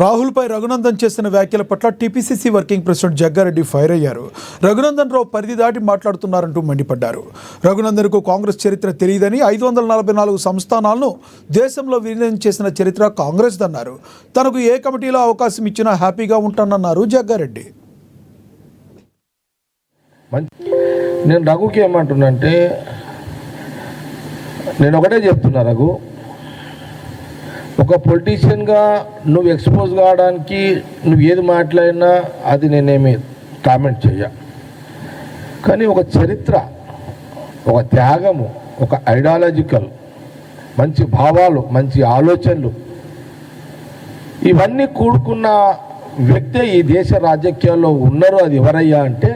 రాహుల్పై రఘునందన్ చేసిన వ్యాఖ్యల పట్ల TPCC working president Jaggareddy fire అయ్యారు. రఘునందన్ రావు పరిధి దాటి మాట్లాడుతున్నారంటూ మండిపడ్డారు. రఘునందన్కు కాంగ్రెస్ చరిత్ర తెలియదని 544 సంస్థానాలను దేశంలో విలీనం చేసిన చరిత్ర కాంగ్రెస్ దన్నారు. తనకు ఏ కమిటీలో అవకాశం ఇచ్చినా హ్యాపీగా ఉంటానన్నారు జగ్గారెడ్డి. నేను రఘుకి ఏమంటున్నంటే, నేను ఒకటే చెప్తున్నా, రఘు, ఒక పొలిటీషియన్గా నువ్వు ఎక్స్పోజ్ కావడానికి నువ్వు ఏది మాట్లాడినా అది నేనేమి కామెంట్ చేయ. కానీ ఒక చరిత్ర, ఒక త్యాగము, ఒక ఐడియాలజికల్ మంచి భావాలు, మంచి ఆలోచనలు ఇవన్నీ కూడుకున్న వ్యక్తే ఈ దేశ రాజకీయాల్లో ఉన్నారు. అది ఎవరయ్యా అంటే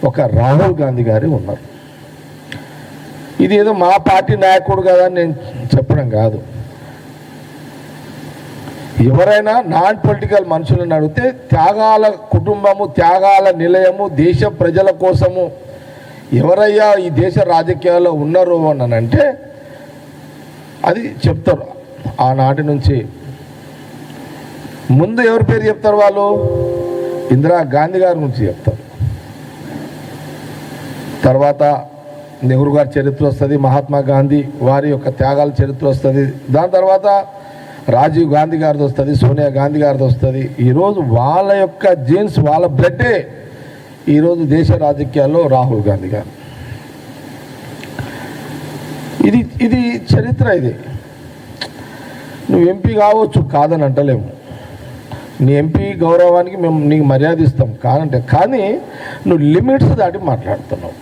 ఒక రాహుల్ గాంధీ గారు ఉన్నారు. ఇది ఏదో మా పార్టీ నాయకుడు కదా అని నేను చెప్పడం కాదు. ఎవరైనా నాన్ పొలిటికల్ మనుషులను అడిగితే త్యాగాల కుటుంబము, త్యాగాల నిలయము, దేశ ప్రజల కోసము ఎవరయ్యా ఈ దేశ రాజకీయాల్లో ఉన్నారు అని అంటే అది చెప్తారు. ఆనాటి నుంచి ముందు ఎవరి పేరు చెప్తారు? వాళ్ళు ఇందిరా గాంధీ గారి నుంచి చెప్తారు. తర్వాత నెహ్రూ గారి చరిత్ర వస్తుంది, మహాత్మా గాంధీ వారి యొక్క త్యాగాల చరిత్ర వస్తుంది, దాని తర్వాత రాజీవ్ గాంధీ గారిది వస్తుంది, సోనియా గాంధీ గారిది వస్తుంది. ఈరోజు వాళ్ళ యొక్క జీన్స్, వాళ్ళ బ్లడ్డే ఈరోజు దేశ రాజకీయాల్లో రాహుల్ గాంధీ గారు. ఇది చరిత్ర. ఇది నువ్వు ఎంపీ కావచ్చు, కాదని అంటలేము. నీ ఎంపీ గౌరవానికి మేము నీకు మర్యాద ఇస్తాం కానంటే, కానీ నువ్వు లిమిట్స్ దాటి మాట్లాడుతున్నావు.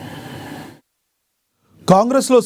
కాంగ్రెస్లో